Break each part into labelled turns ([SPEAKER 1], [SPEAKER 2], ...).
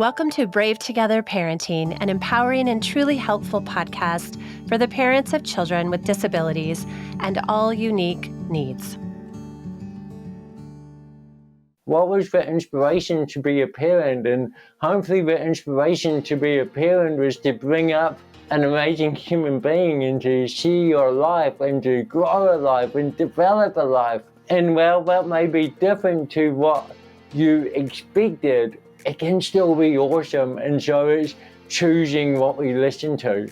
[SPEAKER 1] Welcome to Brave Together Parenting, an empowering and truly helpful podcast for the parents of children with disabilities and all unique needs.
[SPEAKER 2] What was the inspiration to be a parent? And hopefully the inspiration to be a parent was to bring up an amazing human being and to see your life and to grow a life and develop a life. And well, that may be different to what you expected. It can still be awesome, and so it's choosing what we listen to.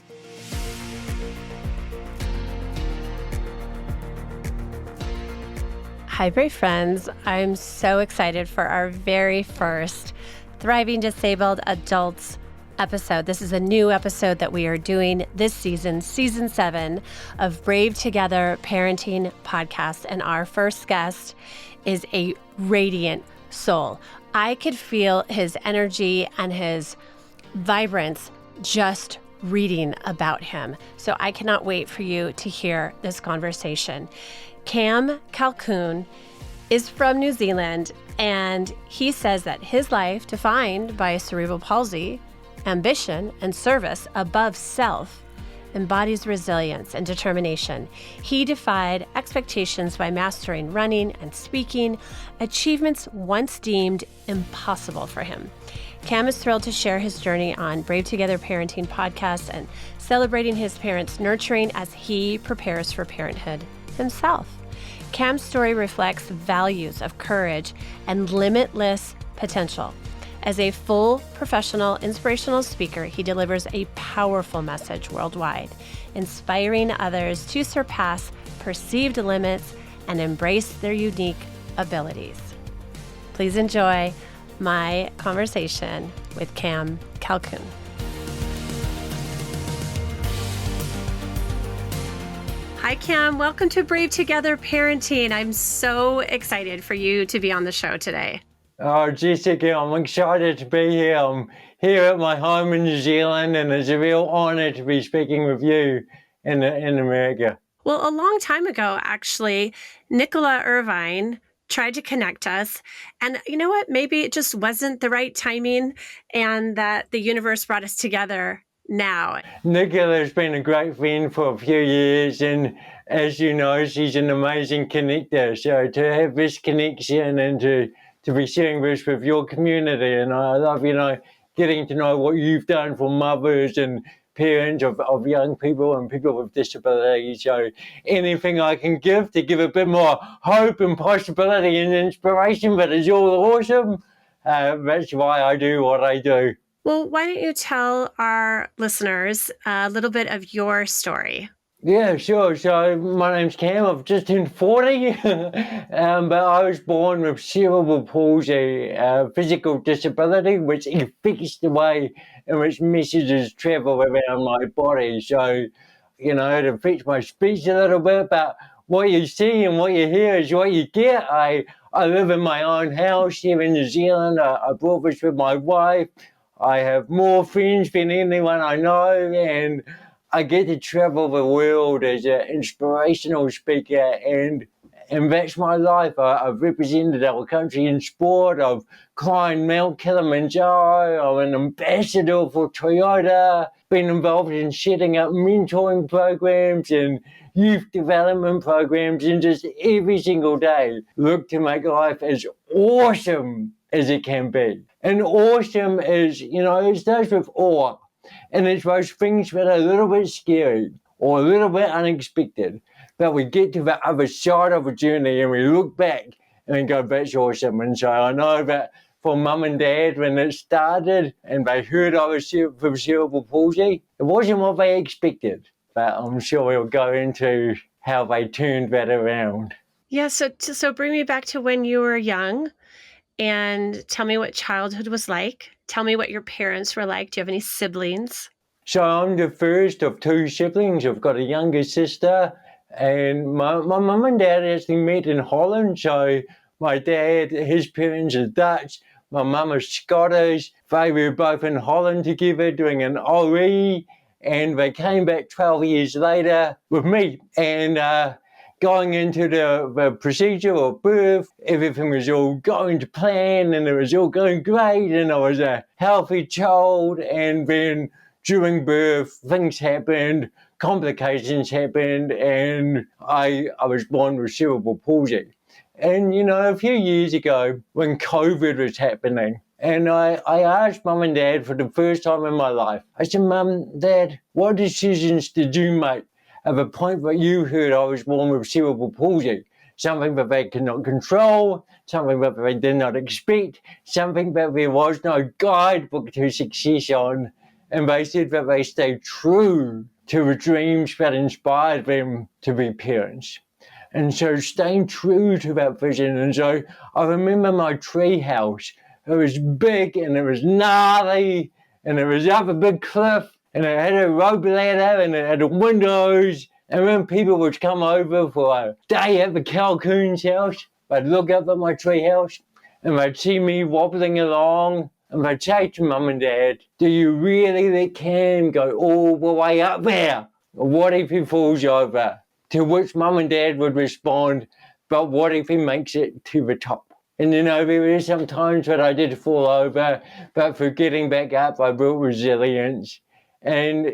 [SPEAKER 1] Hi, Brave friends. I'm so excited for our very first Thriving Disabled Adults episode. This is a new episode that we are doing this season, season 7 of Brave Together Parenting podcast. And our first guest is a radiant soul. I could feel his energy and his vibrance just reading about him. So I cannot wait for you to hear this conversation. Cam Coelken is from New Zealand, and he says that his life, defined by cerebral palsy, ambition, and service above self, embodies resilience and determination. He defied expectations by mastering running and speaking, achievements once deemed impossible for him. Cam is thrilled to share his journey on Brave Together Parenting podcast and celebrating his parents' nurturing as he prepares for parenthood himself. Cam's story reflects values of courage and limitless potential. As a full professional inspirational speaker, he delivers a powerful message worldwide, inspiring others to surpass perceived limits and embrace their unique abilities. Please enjoy my conversation with Cam Coelken. Hi, Cam. Welcome to Brave Together Parenting. I'm so excited for you to be on the show today.
[SPEAKER 2] Oh, Jessica, I'm excited to be here. I'm here at my home in New Zealand, and it's a real honor to be speaking with you in America.
[SPEAKER 1] Well, a long time ago, actually, Nicola Irvine tried to connect us. And you know what? Maybe it just wasn't the right timing, and that the universe brought us together now.
[SPEAKER 2] Nicola's been a great friend for a few years, and as you know, she's an amazing connector. So to have this connection and to be sharing this with your community, and I love, getting to know what you've done for mothers and parents of young people and people with disabilities. So anything I can give to give a bit more hope and possibility and inspiration, but it's all awesome. That's why I do what I do.
[SPEAKER 1] Well, why don't you tell our listeners a little bit of your story?
[SPEAKER 2] Yeah, sure. So my name's Cam. I've just turned 40, but I was born with cerebral palsy, a physical disability, which affects the way in which messages travel around my body. So, it affects my speech a little bit, but what you see and what you hear is what you get. I live in my own house here in New Zealand. I brought this with my wife. I have more friends than anyone I know, and I get to travel the world as an inspirational speaker, and that's my life. I've represented our country in sport. I've climbed Mount Kilimanjaro. I'm an ambassador for Toyota. Been involved in setting up mentoring programs and youth development programs, and just every single day look to make life as awesome as it can be. And awesome is, it starts with awe. And it's those things that are a little bit scary or a little bit unexpected, but we get to the other side of a journey and we look back and go, that's awesome. And so I know that for mum and dad, when it started and they heard I was with cerebral palsy, it wasn't what they expected. But I'm sure we'll go into how they turned that around.
[SPEAKER 1] Yeah, so bring me back to when you were young and tell me what childhood was like. Tell me what your parents were like. Do you have any siblings?
[SPEAKER 2] So I'm the first of 2 siblings. I've got a younger sister, and my mum and dad actually met in Holland. So my dad, his parents are Dutch, my mum is Scottish. They were both in Holland together doing an OE, and they came back 12 years later with me. And going into the procedure of birth, everything was all going to plan and it was all going great and I was a healthy child, and then during birth things happened, complications happened, and I was born with cerebral palsy. And a few years ago when COVID was happening, and I asked Mum and Dad for the first time in my life, I said, Mum, Dad, what decisions did you make at the point that you heard I was born with cerebral palsy? Something that they could not control, something that they did not expect, something that there was no guidebook to success on. And they said that they stayed true to the dreams that inspired them to be parents. And so staying true to that vision. And so I remember my tree house. It was big and it was gnarly and it was up a big cliff and it had a rope ladder and it had windows. And when people would come over for a day at the Coelken's house, they'd look up at my tree house and they'd see me wobbling along and they'd say to Mum and Dad, do you really let Cam go all the way up there? Or what if he falls over? To which Mum and Dad would respond, but what if he makes it to the top? And there were some times that I did fall over, but for getting back up, I built resilience. And,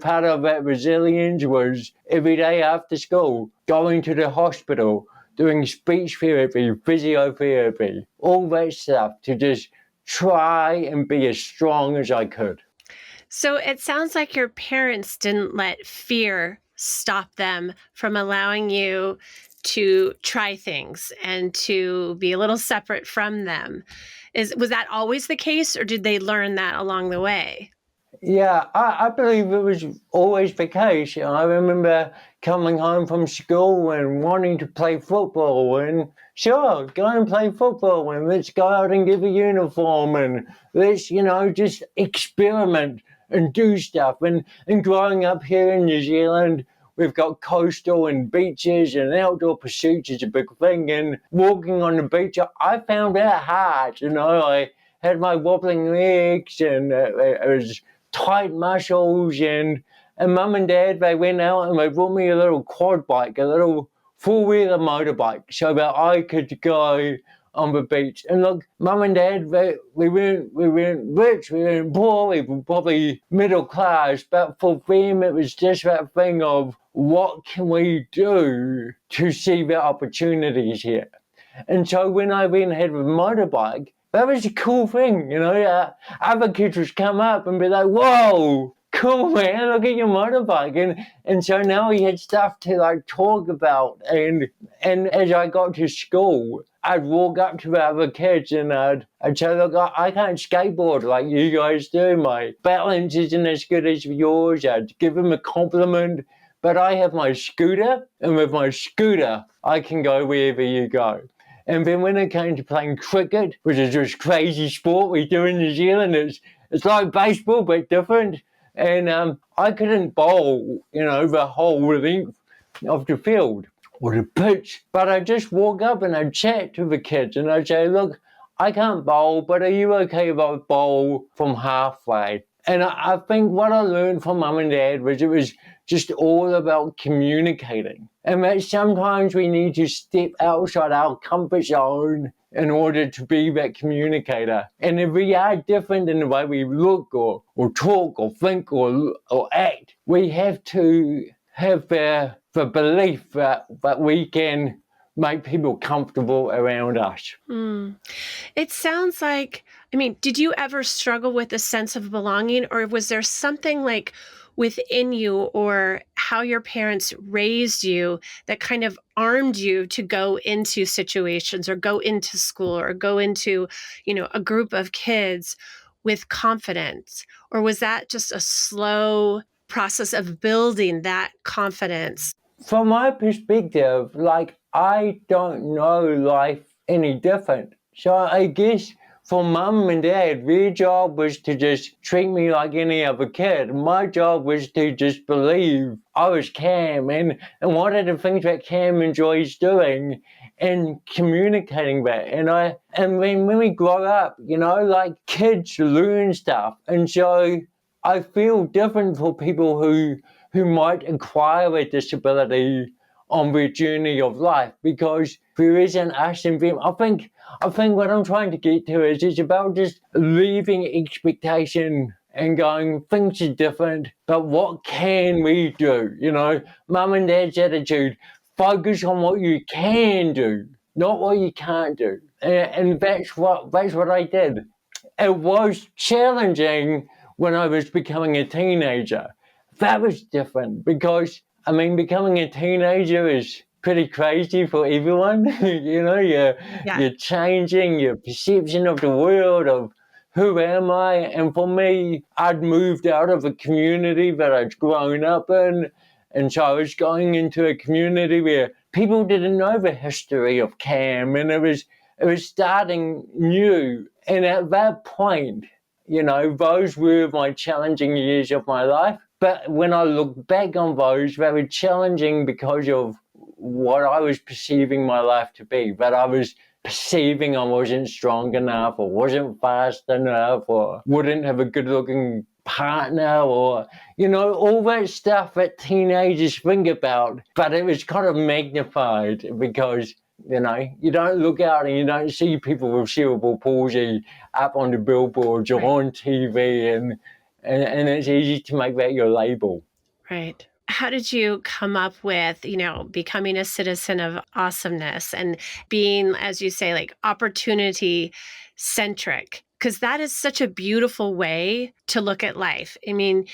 [SPEAKER 2] part of that resilience was every day after school, going to the hospital, doing speech therapy, physiotherapy, all that stuff to just try and be as strong as I could.
[SPEAKER 1] So it sounds like your parents didn't let fear stop them from allowing you to try things and to be a little separate from them. Was that always the case, or did they learn that along the way?
[SPEAKER 2] Yeah, I believe it was always the case. I remember coming home from school and wanting to play football, and sure, go and play football and let's go out and get a uniform and let's, just experiment and do stuff. And growing up here in New Zealand, we've got coastal and beaches and outdoor pursuits is a big thing. And walking on the beach, I found that hard. I had my wobbling legs and it was tight muscles. And Mum and Dad, they went out and they brought me a little quad bike, a little four-wheeler motorbike, so that I could go on the beach. And look, Mum and Dad, we weren't rich, we weren't poor, we were probably middle class, but for them it was just that thing of what can we do to see the opportunities here. And so when I then had a motorbike, that was a cool thing, other kids would come up and be like, whoa, cool, man, look at your motorbike. And so now we had stuff to talk about. And as I got to school, I'd walk up to the other kids and I'd say, look, I can't skateboard like you guys do. My balance isn't as good as yours. I'd give them a compliment. But I have my scooter, and with my scooter, I can go wherever you go. And then when it came to playing cricket, which is this crazy sport we do in New Zealand, it's like baseball but different. And I couldn't bowl, the whole length of the field or the pitch. But I'd just walk up and I'd chat to the kids and I'd say, look, I can't bowl, but are you okay if I bowl from halfway? And I think what I learned from Mum and Dad was it was just all about communicating. And that sometimes we need to step outside our comfort zone in order to be that communicator. And if we are different in the way we look or talk or think or act, we have to have the belief that we can make people comfortable around us.
[SPEAKER 1] It sounds like, did you ever struggle with a sense of belonging, or was there something within you or how your parents raised you that kind of armed you to go into situations or go into school or go into, a group of kids with confidence? Or was that just a slow process of building that confidence?
[SPEAKER 2] From my perspective, I don't know life any different. So I guess for Mum and Dad, their job was to just treat me like any other kid. My job was to just believe I was Cam. And one of the things that Cam enjoys doing and communicating that. And when we grow up, kids learn stuff. And so I feel different for people who might acquire a disability. on their journey of life, because there is an us and them. I think what I'm trying to get to is it's about just leaving expectation and going, things are different, but what can we do? You know, mum and dad's attitude, focus on what you can do, not what you can't do. And that's what I did. It was challenging when I was becoming a teenager. That was different because, I mean, becoming a teenager is pretty crazy for everyone. You know,
[SPEAKER 1] Yeah.
[SPEAKER 2] you're changing your perception of the world, of who am I? And for me, I'd moved out of a community that I'd grown up in. And so I was going into a community where people didn't know the history of Cam, and it was starting new. And at that point, you know, those were my challenging years of my life. But when I look back on those, they were challenging because of what I was perceiving my life to be. That I was perceiving I wasn't strong enough, or wasn't fast enough, or wouldn't have a good looking partner, or, you know, all that stuff that teenagers think about. But it was kind of magnified because, you know, you don't look out and you don't see people with cerebral palsy up on the billboards or on TV, and it's easy to make that your label.
[SPEAKER 1] Right. How did you come up with, becoming a citizen of awesomeness and being, as you say, like opportunity centric? Because that is such a beautiful way to look at life. I mean,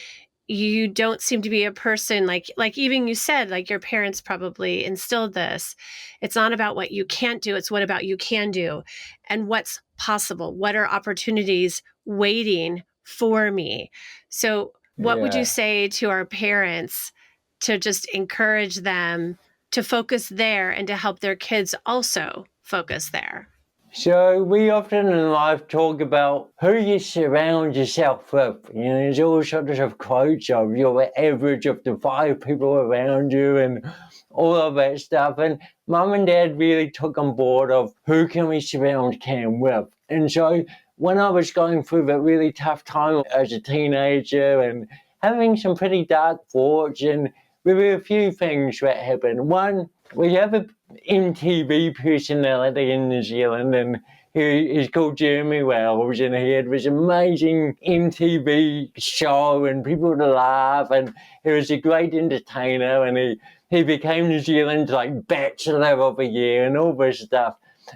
[SPEAKER 1] you don't seem to be a person like even you said, like your parents probably instilled this. It's not about what you can't do, it's what about you can do and what's possible. What are opportunities waiting for me? So what would you
[SPEAKER 2] Yeah.
[SPEAKER 1] say to our parents to just encourage them to focus there and to help their kids also focus there?
[SPEAKER 2] So we often in life talk about who you surround yourself with. You know, there's all sorts of quotes of you're the average of the 5 people around you and all of that stuff. And mum and dad really took on board of who can we surround Cam with. And so when I was going through that really tough time as a teenager and having some pretty dark thoughts, and there were a few things that happened. One, we have a MTV personality in New Zealand, and he's called Jeremy Wells, and he had this amazing MTV show, and people would laugh, and he was a great entertainer, and he became New Zealand's like Bachelor of the Year and all this stuff.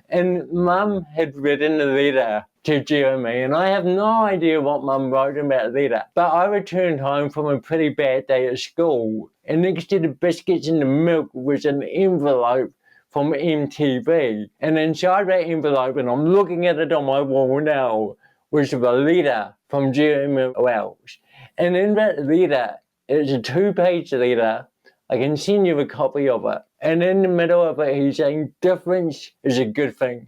[SPEAKER 2] And Mum had written a letter to Jeremy, and I have no idea what Mum wrote in that letter. But I returned home from a pretty bad day at school, and next to the biscuits and the milk was an envelope from MTV. And inside that envelope, and I'm looking at it on my wall now, was a letter from Jeremy Wells. And in that letter, it's a 2-page letter. I can send you a copy of it. And in the middle of it, he's saying difference is a good thing.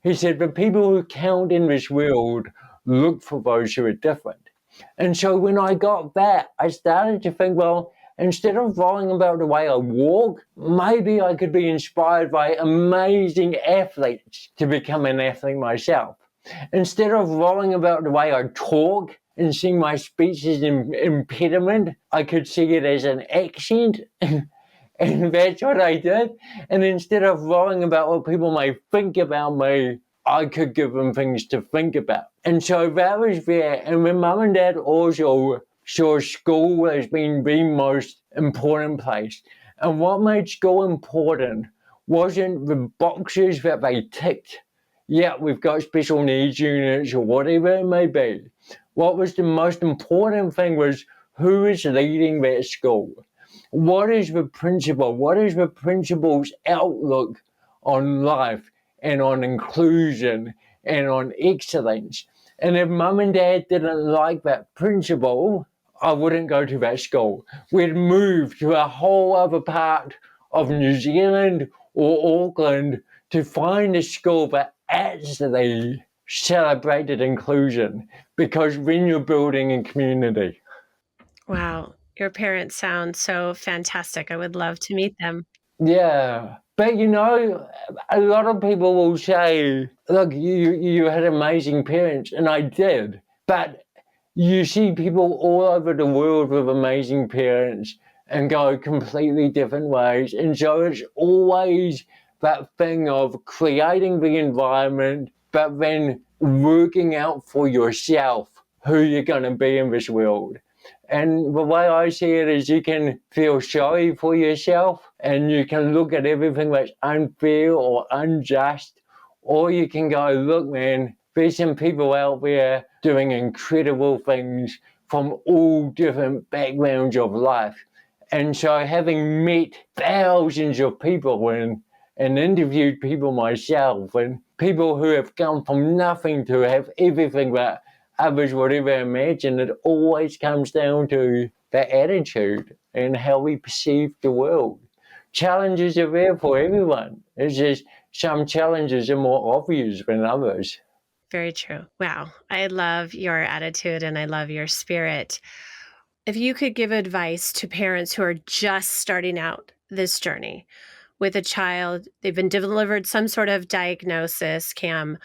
[SPEAKER 2] He said, the people who count in this world look for those who are different. And so when I got that, I started to think, well, instead of writing about the way I walk, maybe I could be inspired by amazing athletes to become an athlete myself. Instead of writing about the way I talk and seeing my speech as an impediment, I could see it as an accent. And that's what I did. And instead of worrying about what people may think about me, I could give them things to think about. And so that was there. And when Mum and Dad also saw school as being the most important place. And what made school important wasn't the boxes that they ticked. Yeah, we've got special needs units or whatever it may be. What was the most important thing was who is leading that school. What is the principle? What is the principle's outlook on life and on inclusion and on excellence? And if Mum and Dad didn't like that principle, I wouldn't go to that school. We'd move to a whole other part of New Zealand or Auckland to find a school that actually celebrated inclusion, because then you're building a community.
[SPEAKER 1] Wow. Your parents sound so fantastic. I would love to meet them.
[SPEAKER 2] Yeah. But you know, a lot of people will say, look, you had amazing parents, and I did. But you see people all over the world with amazing parents, and go completely different ways. And so it's always that thing of creating the environment, but then working out for yourself who you're going to be in this world. And the way I see it is you can feel sorry for yourself and you can look at everything that's unfair or unjust, or you can go, look, man, there's some people out there doing incredible things from all different backgrounds of life. And so having met thousands of people and interviewed people myself and people who have come from nothing to have everything that others would ever imagine, it always comes down to the attitude and how we perceive the world. Challenges are there for everyone. It's just some challenges are more obvious than others.
[SPEAKER 1] Very true. Wow. I love your attitude and I love your spirit. If you could give advice to parents who are just starting out this journey with a child, they've been delivered some sort of diagnosis, Cam,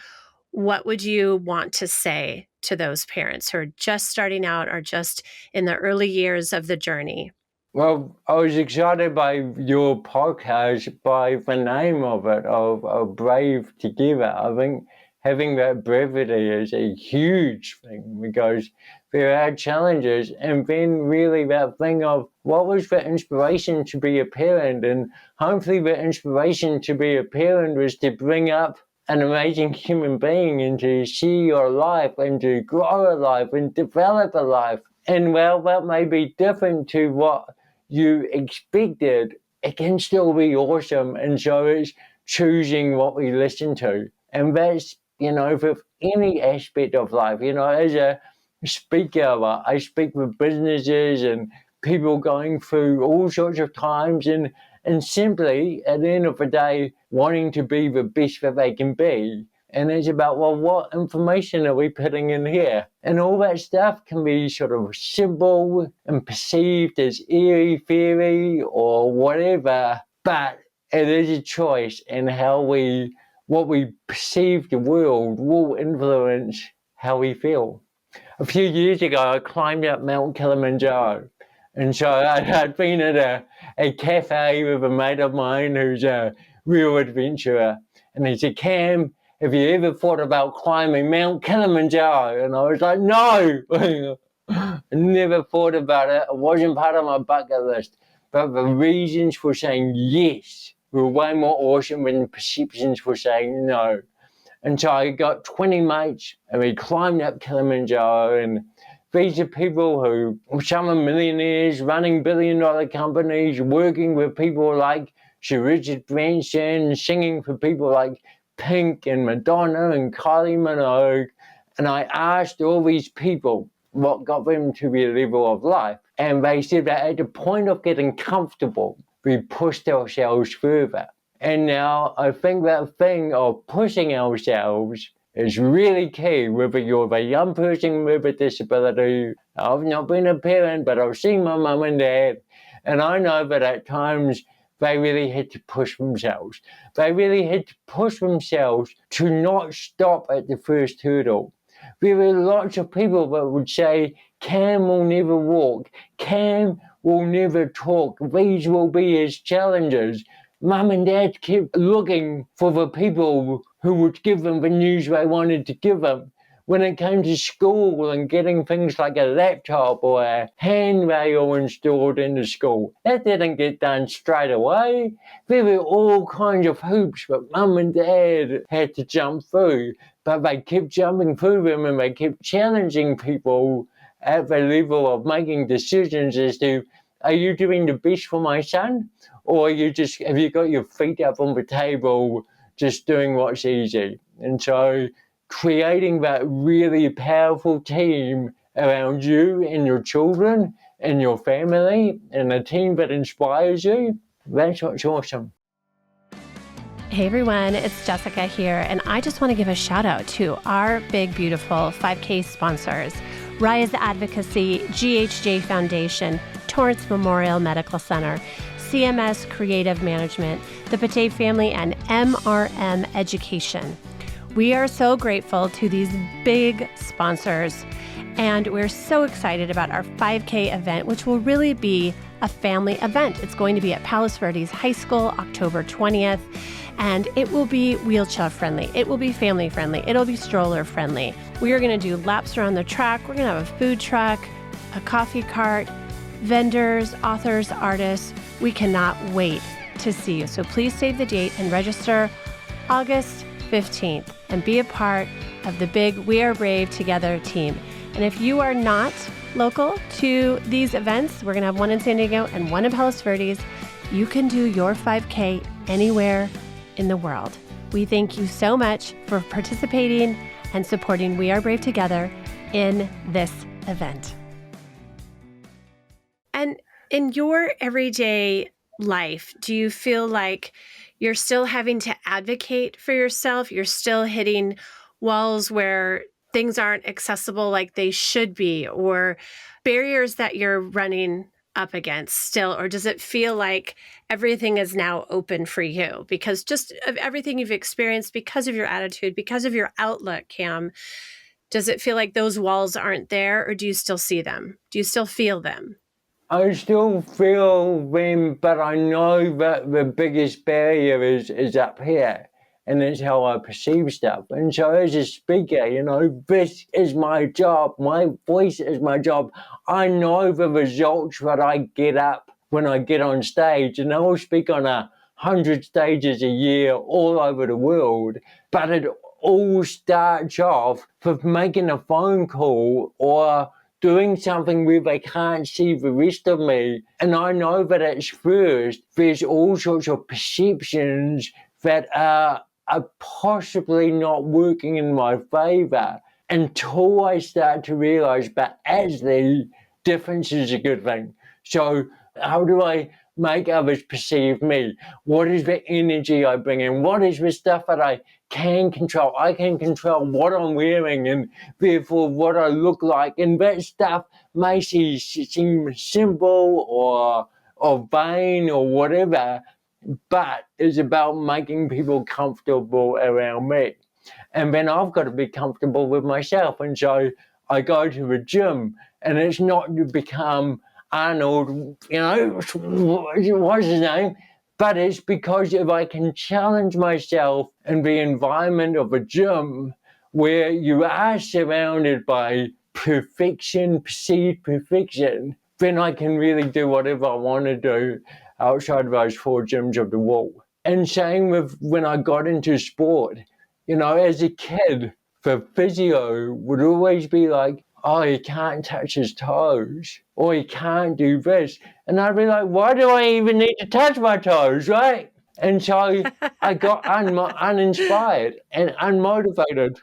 [SPEAKER 1] what would you want to say to those parents who are just starting out or just in the early years of the journey?
[SPEAKER 2] Well, I was excited by your podcast, by the name of it, of Brave Together. I think having that brevity is a huge thing because there are challenges. And then really that thing of what was the inspiration to be a parent? And hopefully the inspiration to be a parent was to bring up an amazing human being and to see your life and to grow a life and develop a life. And well, that may be different to what you expected, it can still be awesome. And so it's choosing what we listen to. And that's, with any aspect of life, as a speaker, I speak with businesses and people going through all sorts of times and simply at the end of the day, wanting to be the best that they can be. And it's about, well, what information are we putting in here? And all that stuff can be sort of simple and perceived as airy-fairy or whatever, but it is a choice, and what we perceive the world will influence how we feel. A few years ago, I climbed up Mount Kilimanjaro. And so I'd been at a cafe with a mate of mine who's a real adventurer. And he said, Cam, have you ever thought about climbing Mount Kilimanjaro? And I was like, no, I never thought about it. It wasn't part of my bucket list. But the reasons for saying yes were way more awesome than the perceptions for saying no. And so I got 20 mates and we climbed up Kilimanjaro, and these are people who, some are millionaires, running billion-dollar companies, working with people like Sir Richard Branson, singing for people like Pink and Madonna and Kylie Minogue. And I asked all these people what got them to their level of life. And they said that at the point of getting comfortable, we pushed ourselves further. And now I think that thing of pushing ourselves is really key, whether you're a young person with a disability. I've not been a parent, but I've seen my mum and dad. And I know that at times they really had to push themselves. They really had to push themselves to not stop at the first hurdle. There are lots of people that would say, Cam will never walk, Cam will never talk, these will be his challenges. Mum and Dad kept looking for the people who would give them the news they wanted to give them. When it came to school and getting things like a laptop or a handrail installed in the school, that didn't get done straight away. There were all kinds of hoops that Mum and Dad had to jump through, but they kept jumping through them and they kept challenging people at the level of making decisions as to, are you doing the best for my son? Or have you got your feet up on the table just doing what's easy? And so creating that really powerful team around you and your children and your family and a team that inspires you, that's what's awesome.
[SPEAKER 1] Hey everyone, it's Jessica here, and I just want to give a shout out to our big, beautiful 5K sponsors, Rise Advocacy, GHJ Foundation, Torrance Memorial Medical Center, CMS Creative Management, the Pate Family, and MRM Education. We are so grateful to these big sponsors, and we're so excited about our 5K event, which will really be a family event. It's going to be at Palos Verdes High School, October 20th. And it will be wheelchair friendly. It will be family friendly. It'll be stroller friendly. We are going to do laps around the track. We're going to have a food truck, a coffee cart, vendors, authors, artists. We cannot wait to see you. So please save the date and register August 15th and be a part of the big We Are Brave Together team. And if you are not local to these events, we're going to have one in San Diego and one in Palos Verdes. You can do your 5K anywhere in the world. We thank you so much for participating and supporting We Are Brave Together in this event. And in your everyday life, do you feel like you're still having to advocate for yourself? You're still hitting walls where things aren't accessible like they should be, or barriers that you're running up against still? Or does it feel like everything is now open for you because just of everything you've experienced, because of your attitude, because of your outlook, Cam? Does it feel like those walls aren't there, or do you still see them? Do you still feel them?
[SPEAKER 2] I still feel them, but I know that the biggest barrier is up here, and it's how I perceive stuff. And so as a speaker, this is my job. My voice is my job. I know the results that I get up when I get on stage, and I'll speak on 100 stages a year all over the world, but it all starts off with making a phone call or doing something where they can't see the rest of me. And I know that at first, there's all sorts of perceptions that are possibly not working in my favor until I start to realize that actually difference is a good thing. So how do I make others perceive me? What is the energy I bring in? What is the stuff that I can control? I can control what I'm wearing and therefore what I look like. And that stuff may seem simple or vain or whatever, but it's about making people comfortable around me. And then I've got to be comfortable with myself. And so I go to the gym, and it's not to become Arnold, what's his name? But it's because if I can challenge myself in the environment of a gym where you are surrounded by perfection, perceived perfection, then I can really do whatever I want to do outside of those four gyms of the wall. And same with when I got into sport, as a kid, the physio would always be like, oh, he can't touch his toes, or he can't do this. And I'd be like, why do I even need to touch my toes, right? And so I got uninspired and unmotivated.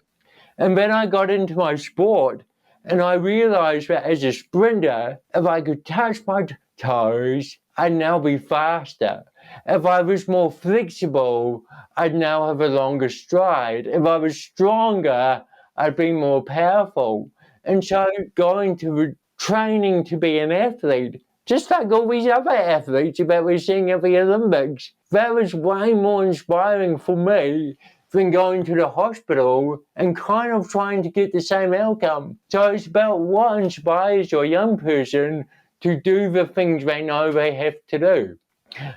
[SPEAKER 2] And then I got into my sport, and I realized that as a sprinter, if I could touch my toes, I'd now be faster. If I was more flexible, I'd now have a longer stride. If I was stronger, I'd be more powerful. And so going to training to be an athlete, just like all these other athletes that we're seeing at the Olympics, that was way more inspiring for me than going to the hospital and kind of trying to get the same outcome. So it's about what inspires your young person to do the things they know they have to do.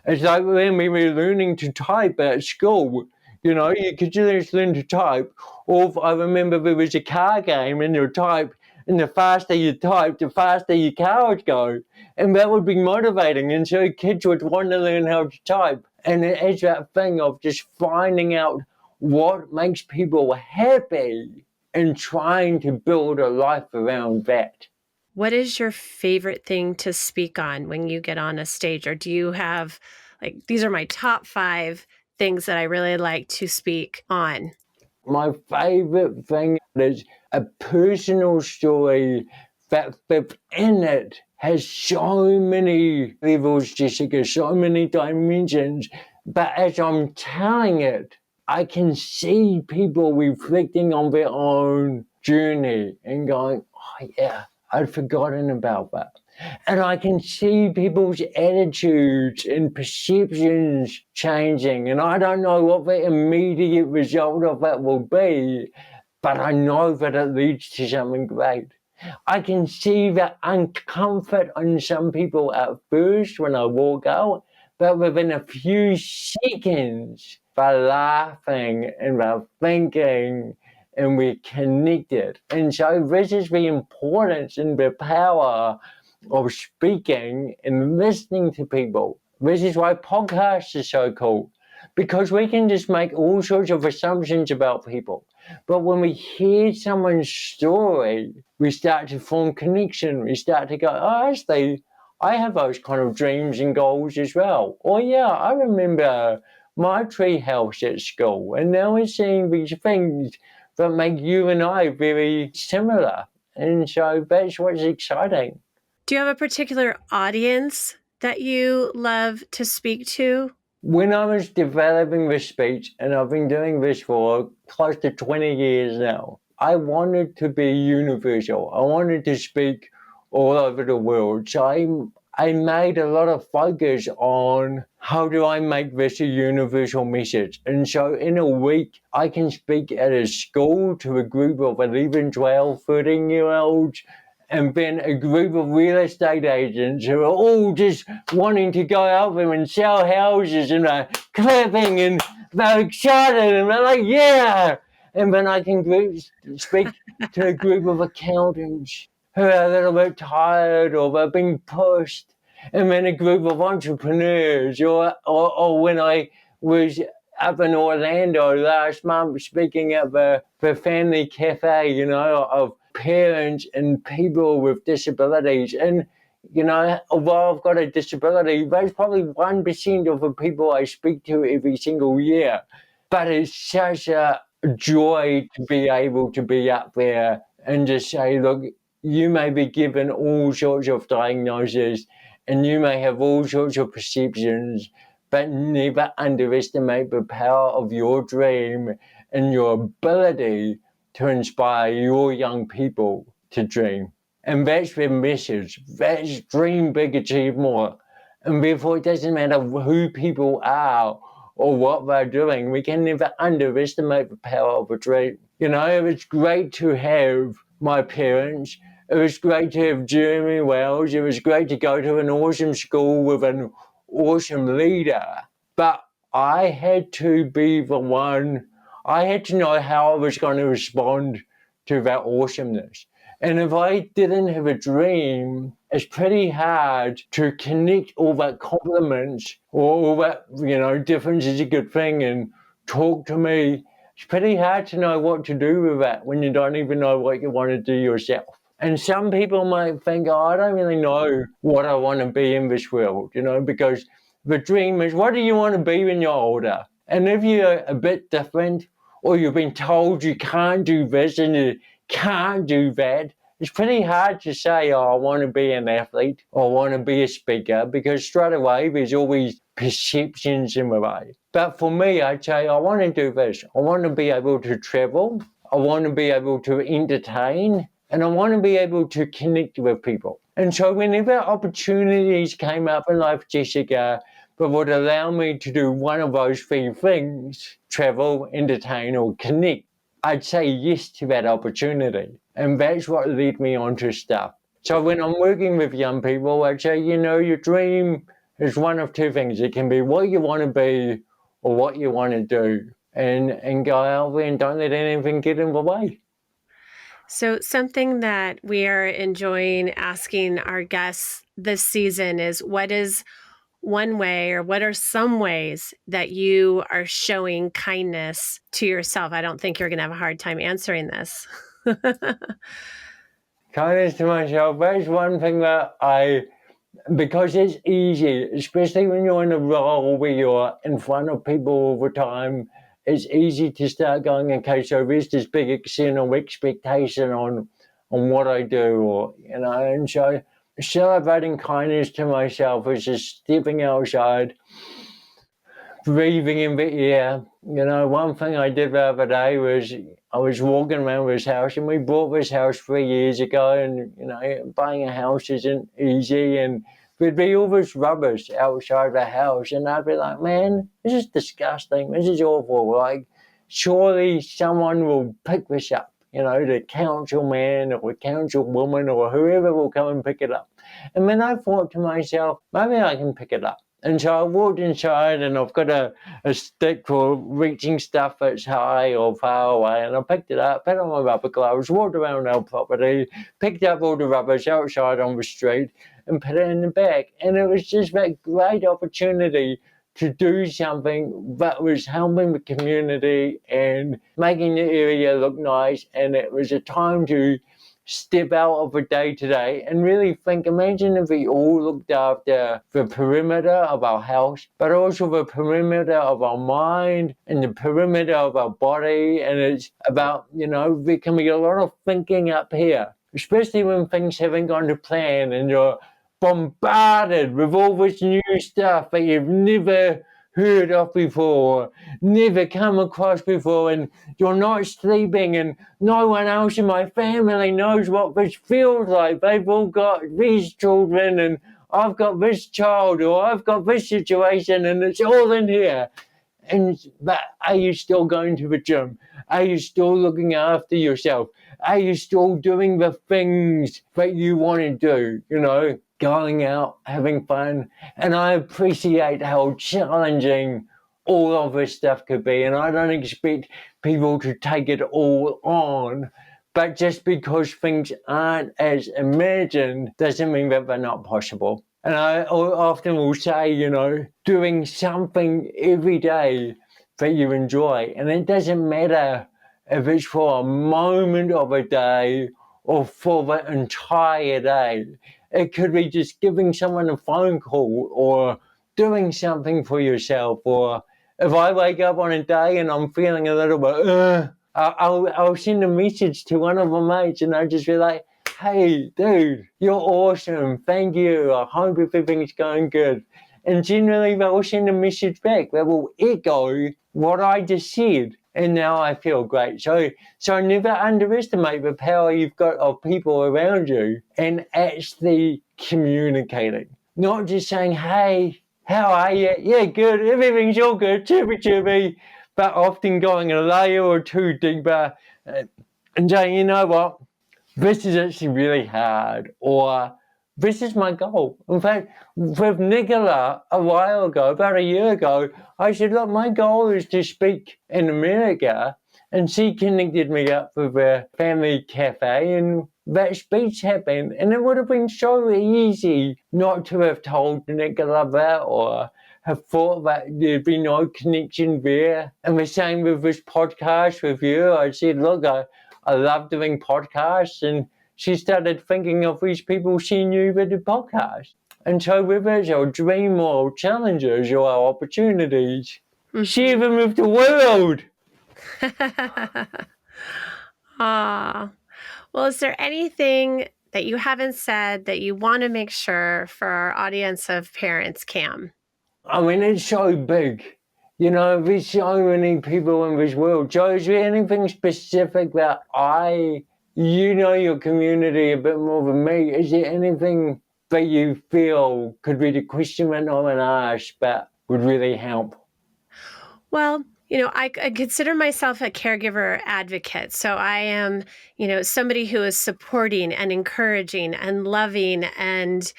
[SPEAKER 2] It's like when we were learning to type at school. You could just learn to type. Or I remember there was a car game and you type, and the faster you type, the faster your car would go. And that would be motivating. And so kids would want to learn how to type. And it's that thing of just finding out what makes people happy and trying to build a life around that.
[SPEAKER 1] What is your favorite thing to speak on when you get on a stage? Or do you have, these are my top 5 things that I really like to speak on?
[SPEAKER 2] My favorite thing is a personal story that within it has so many levels, Jessica, so many dimensions. But as I'm telling it, I can see people reflecting on their own journey and going, oh yeah, I'd forgotten about that. And I can see people's attitudes and perceptions changing. And I don't know what the immediate result of that will be, but I know that it leads to something great. I can see the uncomfort on some people at first when I walk out, but within a few seconds, they're laughing and they're thinking and we're connected. And so this is the importance and the power of speaking and listening to people. This is why podcasts are so cool, because we can just make all sorts of assumptions about people. But when we hear someone's story, we start to form connection. We start to go, oh, actually, I have those kind of dreams and goals as well. Or yeah, I remember my tree house at school, and now we're seeing these things that make you and I very similar. And so that's what's exciting.
[SPEAKER 1] Do you have a particular audience that you love to speak to?
[SPEAKER 2] When I was developing this speech, and I've been doing this for close to 20 years now, I wanted to be universal. I wanted to speak all over the world. So I made a lot of focus on how do I make this a universal message. And so in a week, I can speak at a school to a group of 11, 12, 13-year-olds, and then a group of real estate agents who are all just wanting to go out there and sell houses, and they're clapping and they're excited and they're like, yeah. And then I can speak to a group of accountants who are a little bit tired or they're being pushed. And then a group of entrepreneurs, or when I was up in Orlando last month speaking at the family cafe, of parents and people with disabilities. And, although I've got a disability, that's probably 1% of the people I speak to every single year. But it's such a joy to be able to be up there and just say, look, you may be given all sorts of diagnoses and you may have all sorts of perceptions, but never underestimate the power of your dream and your ability to inspire your young people to dream. And that's the message. That's dream big, achieve more. And therefore, it doesn't matter who people are or what they're doing. We can never underestimate the power of a dream. It was great to have my parents. It was great to have Jeremy Wells. It was great to go to an awesome school with an awesome leader. But I had to be the one, I had to know how I was going to respond to that awesomeness. And if I didn't have a dream, it's pretty hard to connect all that compliments or all that, difference is a good thing and talk to me. It's pretty hard to know what to do with that when you don't even know what you want to do yourself. And some people might think, oh, I don't really know what I want to be in this world, because the dream is, what do you want to be when you're older? And if you're a bit different, or you've been told you can't do this and you can't do that, it's pretty hard to say, oh, I want to be an athlete or I want to be a speaker, because straight away there's always perceptions in the way. But for me, I'd say, I want to do this. I want to be able to travel. I want to be able to entertain. And I want to be able to connect with people. And so whenever opportunities came up in life, Jessica, that would allow me to do one of those three things, travel, entertain, or connect, I'd say yes to that opportunity. And that's what led me on to stuff. So when I'm working with young people, I'd say, your dream is one of two things. It can be what you want to be or what you want to do. And go out there and don't let anything get in the way.
[SPEAKER 1] So something that we are enjoying asking our guests this season is, what is one way, or what are some ways that you are showing kindness to yourself? I don't think you're going to have a hard time answering this.
[SPEAKER 2] Kindness to myself, that's one thing that because it's easy, especially when you're in a role where you're in front of people all the time, it's easy to start going, okay, so there's this big external expectation on what I do, and so celebrating kindness to myself is just stepping outside, breathing in the air. One thing I did the other day was I was walking around this house, and we bought this house 3 years ago, and buying a house isn't easy, and there'd be all this rubbish outside the house, and I'd be like, man, this is disgusting, this is awful, like, surely someone will pick this up. the councilman or councilwoman or whoever will come and pick it up. And then I thought to myself, maybe I can pick it up. And so I walked inside, and I've got a stick for reaching stuff that's high or far away, and I picked it up, put on my rubber gloves, walked around our property, picked up all the rubbish outside on the street, and put it in the bag. And it was just that great opportunity to do something that was helping the community and making the area look nice. And it was a time to step out of the day-to-day and really think, imagine if we all looked after the perimeter of our house, but also the perimeter of our mind and the perimeter of our body. And it's about, there can be a lot of thinking up here, especially when things haven't gone to plan and you're bombarded with all this new stuff that you've never heard of before, never come across before, and you're not sleeping, and no one else in my family knows what this feels like. They've all got these children, and I've got this child, or I've got this situation, and it's all in here. But are you still going to the gym? Are you still looking after yourself? Are you still doing the things that you want to do? Going out, having fun. And I appreciate how challenging all of this stuff could be. And I don't expect people to take it all on. But just because things aren't as imagined doesn't mean that they're not possible. And I often will say, doing something every day that you enjoy. And it doesn't matter if it's for a moment of a day or for the entire day. It could be just giving someone a phone call or doing something for yourself. Or if I wake up on a day and I'm feeling a little bit, I'll send a message to one of my mates and I'll just be like, hey, dude, you're awesome. Thank you. I hope everything's going good. And generally they'll send a message back that will echo what I just said. And now I feel great. So never underestimate the power you've got of people around you and actually communicating. Not just saying, hey, how are you? Yeah, good. Everything's all good. Chirpy. But often going a layer or two deeper and saying, you know what? This is actually really hard. Or this is my goal. In fact, with Nicola a while ago, about a year ago, I said, look, my goal is to speak in America. And she connected me up with a family cafe, and that speech happened. And it would have been so easy not to have told Nicola that or have thought that there'd be no connection there. And the same with this podcast with you. I said, look, I love doing podcasts, and she started thinking of these people she knew that did podcasts. And so whether it's our dream or our challenges or our opportunities, share them with the world.
[SPEAKER 1] Well, is there anything that you haven't said that you want to make sure for our audience of parents, Cam?
[SPEAKER 2] I mean, it's so big. There's so many people in this world. So is there anything specific that your community a bit more than me? Is there anything that you feel could be the question that no one asked but would really help?
[SPEAKER 1] Well, I consider myself a caregiver advocate. So I am, somebody who is supporting and encouraging and loving and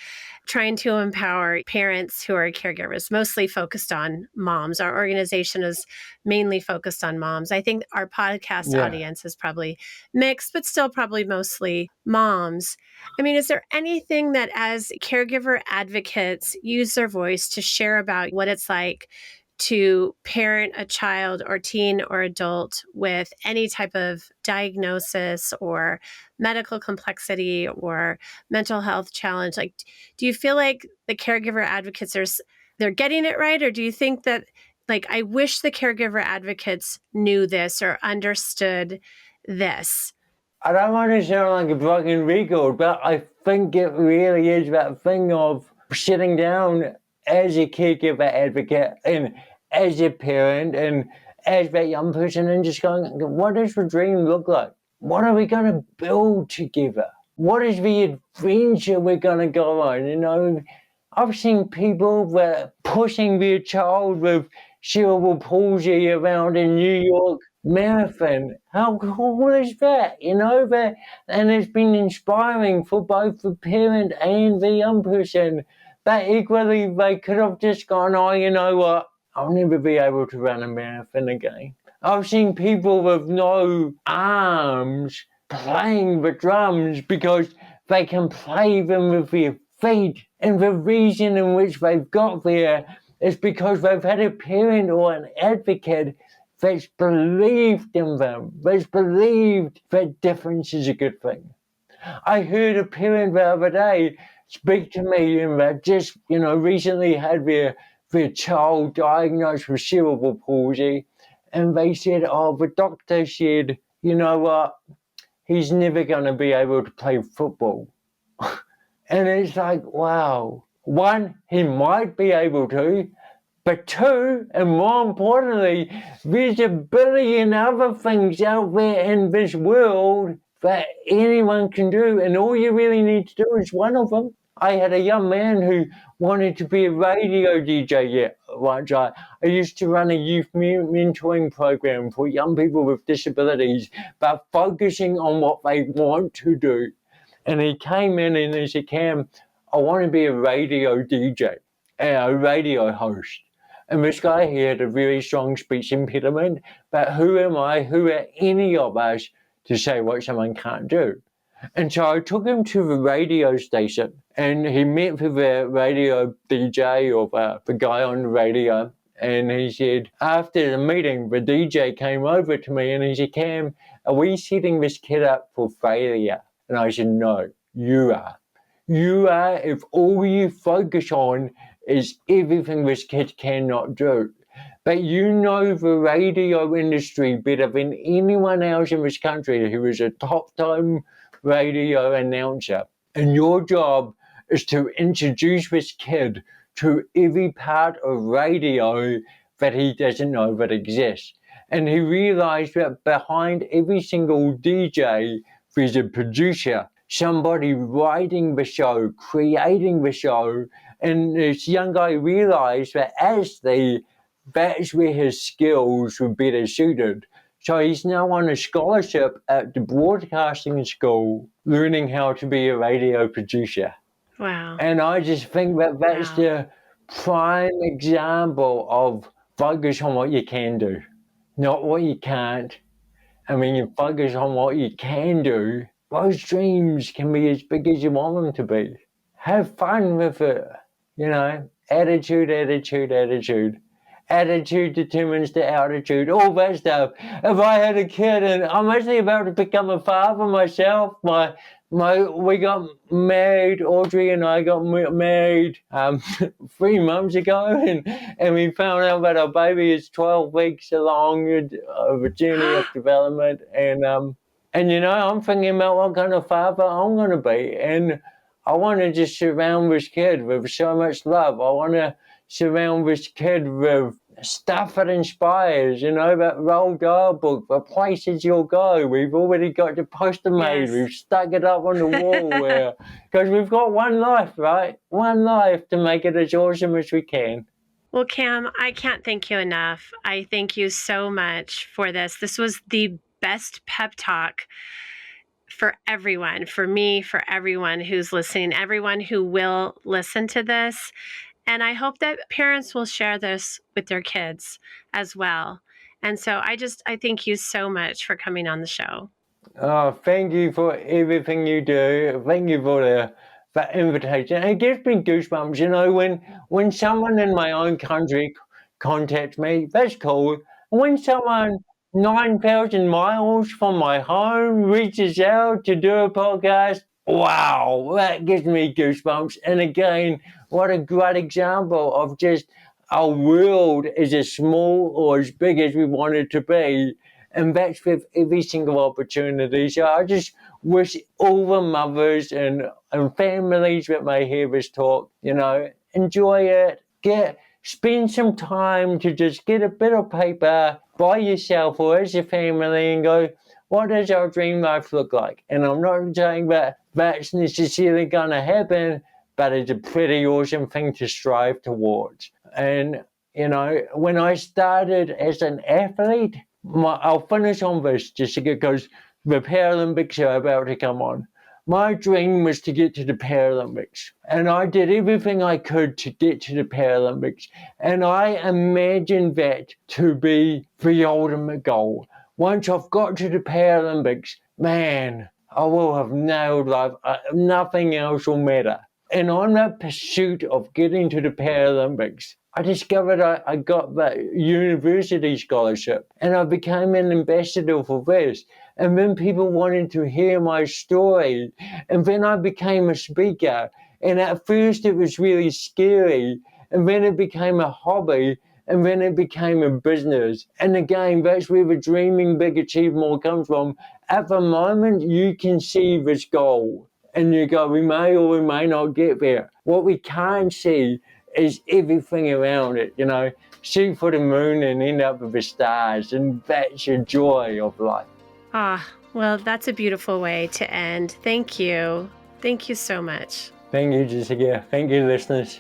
[SPEAKER 1] trying to empower parents who are caregivers, mostly focused on moms. Our organization is mainly focused on moms. I think our podcast audience is probably mixed, but still probably mostly moms. I mean, is there anything that as caregiver advocates use their voice to share about what it's like to parent a child or teen or adult with any type of diagnosis or medical complexity or mental health challenge? Like, do you feel like the caregiver advocates they're getting it right? Or do you think that, like, I wish the caregiver advocates knew this or understood this?
[SPEAKER 2] I don't want to sound like a broken record, but I think it really is that thing of sitting down as a caregiver advocate and as a parent and as that young person and just going, what does the dream look like? What are we going to build together? What is the adventure we're going to go on? I've seen people that are pushing their child with cerebral palsy around in New York marathon. How cool is that? And it's been inspiring for both the parent and the young person. But equally, they could have just gone, oh, you know what? I'll never be able to run a marathon again. I've seen people with no arms playing the drums because they can play them with their feet. And the reason in which they've got there is because they've had a parent or an advocate that's believed in them, that's believed that difference is a good thing. I heard a parent the other day speak to me and that just, recently had their child diagnosed with cerebral palsy. And they said, oh, the doctor said, you know what, he's never going to be able to play football. And it's like, wow. One, he might be able to, but two, and more importantly, there's a billion other things out there in this world that anyone can do, and all you really need to do is one of them. I had a young man who wanted to be a radio DJ once. I used to run a youth mentoring program for young people with disabilities, but focusing on what they want to do. And he came in and he said, Cam, I want to be a radio DJ, a radio host. And this guy, he had a very strong speech impediment, but who am I, who are any of us to say what someone can't do? And so I took him to the radio station and he met with the radio DJ or the guy on the radio. And he said, after the meeting, the DJ came over to me and he said, Cam, are we setting this kid up for failure? And I said, no, you are. You are if all you focus on is everything this kid cannot do. But the radio industry better than anyone else in this country who is a top-time radio announcer. And your job is to introduce this kid to every part of radio that he doesn't know that exists. And he realized that behind every single DJ, there's a producer, somebody writing the show, creating the show. And this young guy realized that that's where his skills were better suited. So he's now on a scholarship at the broadcasting school, learning how to be a radio producer.
[SPEAKER 1] Wow.
[SPEAKER 2] And I just think that that's the prime example of focus on what you can do, not what you can't. And when you focus on what you can do, those dreams can be as big as you want them to be. Have fun with it. Attitude, attitude, attitude. Attitude determines the altitude, all that stuff. If I had a kid, and I'm actually about to become a father myself, we got married, Audrey and I got married 3 months ago, and we found out that our baby is 12 weeks along of a journey of development, and I'm thinking about what kind of father I'm going to be, and I want to just surround this kid with so much love. I want to surround this kid with stuff that inspires, that Roald Dahl book, The Places You'll Go. We've already got the poster made. Yes. We've stuck it up on the wall because we've got one life, right? One life to make it as awesome as we can.
[SPEAKER 1] Well, Cam, I can't thank you enough. I thank you so much for this. This was the best pep talk for everyone, for me, for everyone who's listening, everyone who will listen to this. And I hope that parents will share this with their kids as well. And so I thank you so much for coming on the show.
[SPEAKER 2] Oh, thank you for everything you do. Thank you for that invitation. It gives me goosebumps, when someone in my own country contacts me, that's cool. When someone 9,000 miles from my home reaches out to do a podcast, wow, that gives me goosebumps. And again, what a great example of just our world is as small or as big as we want it to be. And that's with every single opportunity. So I just wish all the mothers and families that may hear this talk, enjoy it. Spend some time to just get a bit of paper by yourself or as a family and go, what does our dream life look like? And I'm not saying that that's necessarily going to happen, but it's a pretty awesome thing to strive towards. And, when I started as an athlete, I'll finish on this, Jessica, because the Paralympics are about to come on. My dream was to get to the Paralympics, and I did everything I could to get to the Paralympics, and I imagined that to be the ultimate goal. Once I've got to the Paralympics, man, I will have nailed life. Nothing else will matter. And on that pursuit of getting to the Paralympics, I discovered I got the university scholarship, and I became an ambassador for this. And then people wanted to hear my story. And then I became a speaker. And at first it was really scary. And then it became a hobby. And then it became a business. And again, that's where the dreaming big, achieve more comes from. At the moment, you can see this goal. And you go, we may or we may not get there. What we can't see is everything around it, shoot for the moon and end up with the stars. And that's your joy of life.
[SPEAKER 1] Well, that's a beautiful way to end. Thank you. Thank you so much.
[SPEAKER 2] Thank you, Jessica. Thank you, listeners.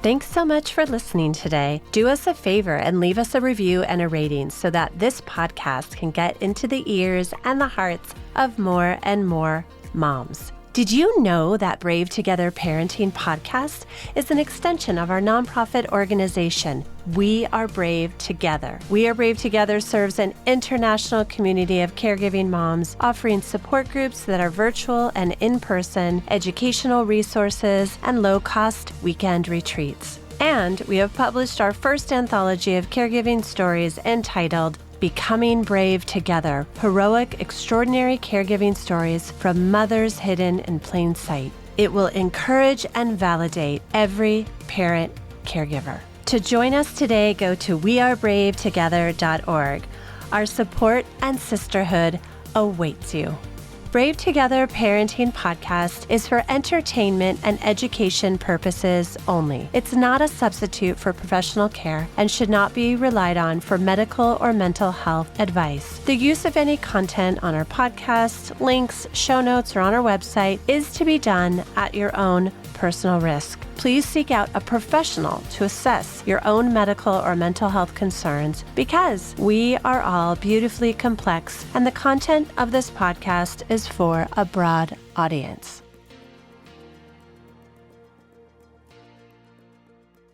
[SPEAKER 1] Thanks so much for listening today. Do us a favor and leave us a review and a rating so that this podcast can get into the ears and the hearts of more and more moms. Did you know that Brave Together Parenting Podcast is an extension of our nonprofit organization, We Are Brave Together? We Are Brave Together serves an international community of caregiving moms, offering support groups that are virtual and in-person, educational resources, and low-cost weekend retreats. And we have published our first anthology of caregiving stories entitled Becoming Brave Together, Heroic, Extraordinary Caregiving Stories from Mothers Hidden in Plain Sight. It will encourage and validate every parent caregiver. To join us today, go to wearebravetogether.org. Our support and sisterhood awaits you. Brave Together Parenting Podcast is for entertainment and education purposes only. It's not a substitute for professional care and should not be relied on for medical or mental health advice. The use of any content on our podcast, links, show notes, or on our website is to be done at your own personal risk. Please seek out a professional to assess your own medical or mental health concerns because we are all beautifully complex and the content of this podcast is for a broad audience.